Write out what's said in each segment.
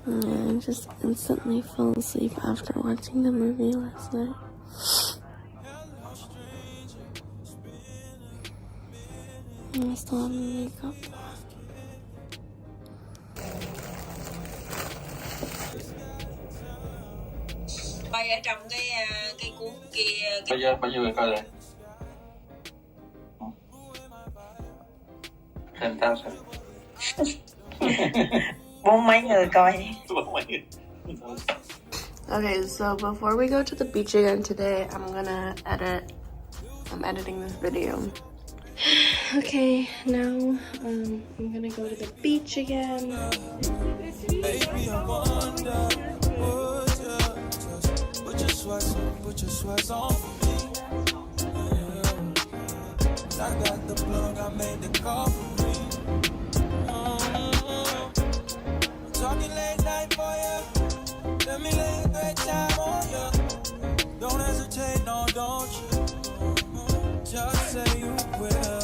I just instantly fell asleep after watching the movie last night. I still have my makeup. Ở trong cái cuốn kia. Bao nhiêu người coi rồi? 10,000. Bốn mấy người coi. Okay, so before we go to the beach again today, I'm editing this video. Okay, now I'm gonna go to the beach again. Baby, I wonder, would you just put your sweats on for me? I got the plug, I made the call for me. Talking late night for you. Let me lay a great time on you. Don't hesitate, no, don't you? Just say you will.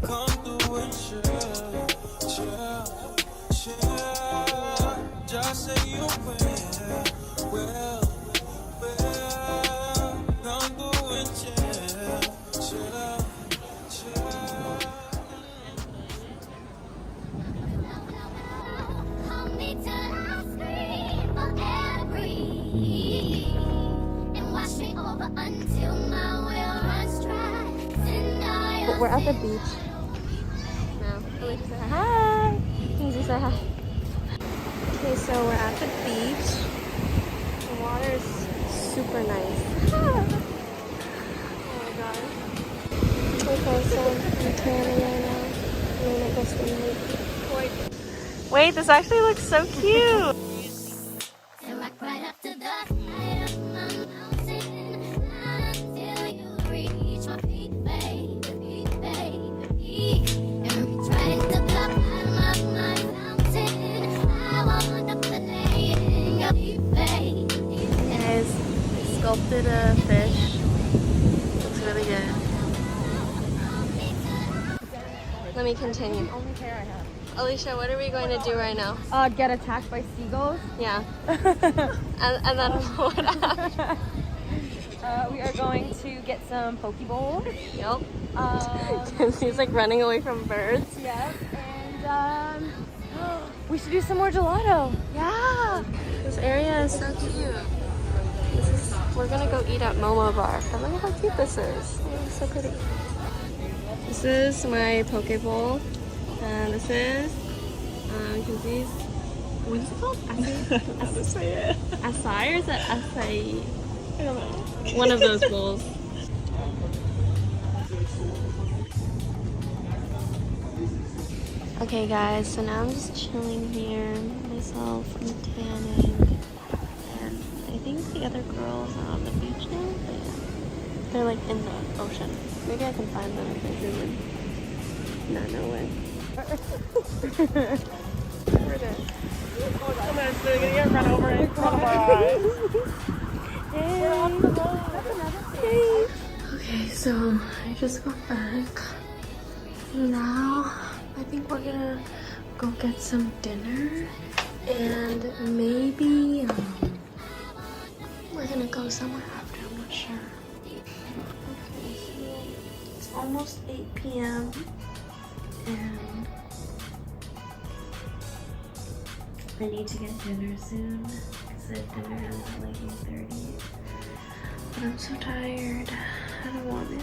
Come through and chill. Just say you will. Come through and chill. We're at the beach now. Alicia say hi. Lindsay say hi. Okay, so we're at the beach. The water is super nice. Oh my god. Okay, so I'm tanning right now. I'm gonna go swim. Wait, this actually looks so cute. Sculpted a fish. Looks really good. Let me continue. Only hair I have. Alicia, what are we going to do right now? Get attacked by seagulls. Yeah. and then what after? We are going to get some poke bowls. Yep. He's like running away from birds. Yep. And we should do some more gelato. Yeah. This area is so cute. We're gonna go eat at Momo Bar. But look at how cute this is. Oh, it's so pretty. This is my poke bowl. And this is, you can see, what is it called? Acai? Acai or is it acai? I don't know. One of those bowls. Okay guys, so now I'm just chilling here myself. I'm tanning. And I think the other girls are on the beach now. But yeah. They're like in the ocean. Maybe I can find them if I zoom in. No way. Come on, so you're gonna get run over in front of our eyes. We're on the road. Okay, so I just got back. Now I think we're gonna go get some dinner and maybe we're gonna go somewhere after. I'm not sure. Okay, so it's almost 8 p.m. and I need to get dinner soon. I said dinner is at like 8:30. But I'm so tired. I don't want to.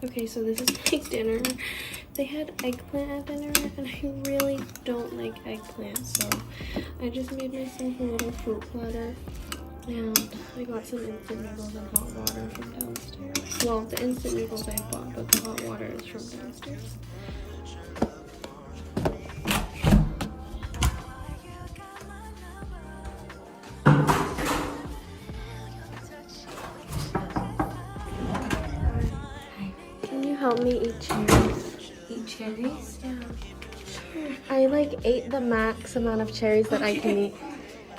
Okay, so this is my dinner. They had eggplant at dinner, and I really don't like eggplant, so I just made myself a little fruit platter. And I got some instant noodles and hot water from downstairs. Well, the instant noodles I bought, but the hot water is from downstairs. Can you help me eat cherries? Eat cherries? Yeah. I like ate the max amount of cherries that I can eat.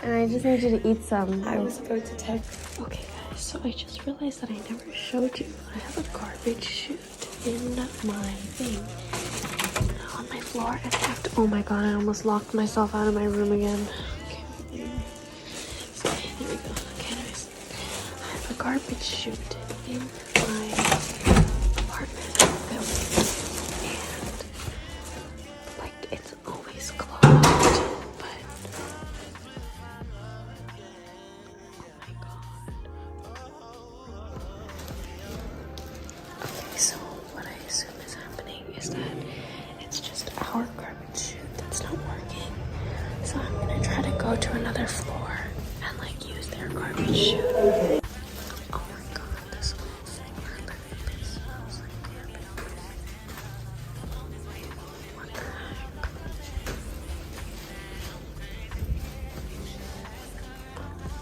And I just need you to eat some. I was about to text. Okay guys, so I just realized that I never showed you. I have a garbage chute in my thing. On my floor, and I have to, oh my god, I almost locked myself out of my room again. Okay, so, there we go. Okay, anyways, I have a garbage chute in my apartment building. And like, it's always closed, but okay, so what I assume is happening is that it's just our garbage chute that's not working. So I'm gonna try to go to another floor and like use their garbage chute. Oh my god, this whole floor, look at this, smells like garbage. What the heck?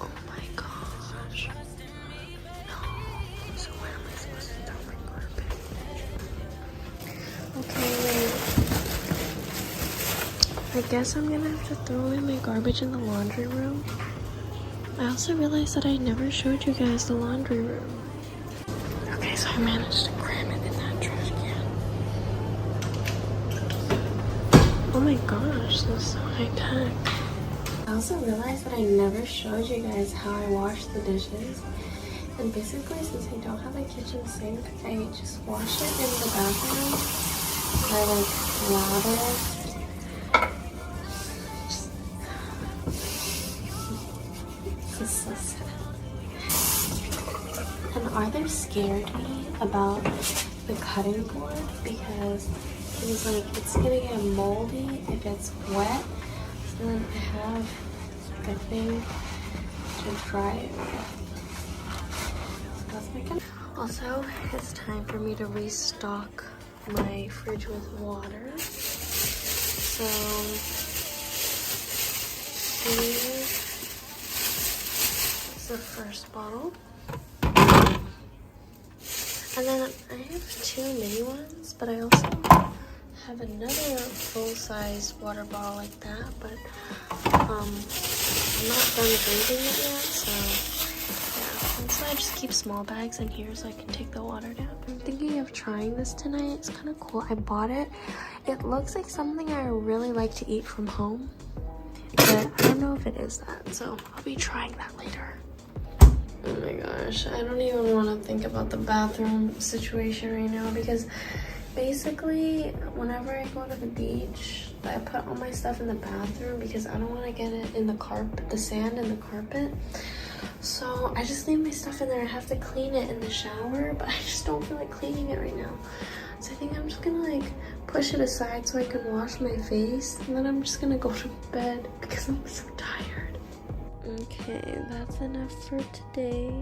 Oh my gosh. No. So where am I supposed to throw my garbage? Okay, wait. I guess I'm gonna have to throw away my garbage in the laundry room. I also realized that I never showed you guys the laundry room. Okay, so I managed to cram it in that trash can. Oh my gosh, this is so high tech. I also realized that I never showed you guys how I wash the dishes. And basically, since I don't have a kitchen sink, I just wash it in the bathroom. I like lather. This is so sad. And Arthur scared me about the cutting board because he was like, it's gonna get moldy if it's wet. So then I have like a thing to dry it with. That's my kind. Also, it's time for me to restock my fridge with water. So here is the first bottle. And then I have 2 mini ones, but I also have another full-size water bottle like that, but I'm not done drinking it yet, so yeah. And so I just keep small bags in here so I can take the water down. I'm thinking of trying this tonight. It's kind of cool. I bought it. It looks like something I really like to eat from home, but I don't know if it is that, so I'll be trying that later. Oh my gosh, I don't even want to think about the bathroom situation right now because basically whenever I go to the beach, I put all my stuff in the bathroom because I don't want to get it in the carpet, the sand in the carpet. So I just leave my stuff in there. I have to clean it in the shower, but I just don't feel like cleaning it right now. So I think I'm just gonna like push it aside so I can wash my face, and then I'm just gonna go to bed because I'm so tired. Okay, that's enough for today.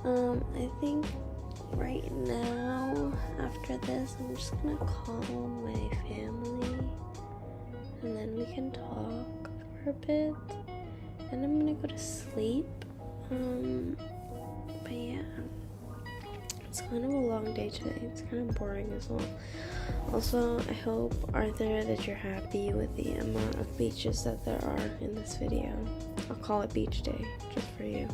I think right now, after this, I'm just gonna call my family and then we can talk for a bit. And I'm gonna go to sleep. But yeah, it's kind of a long day today. It's kind of boring as well. Also, I hope, Arthur, that you're happy with the amount of beaches that there are in this video. I'll call it beach day just for you.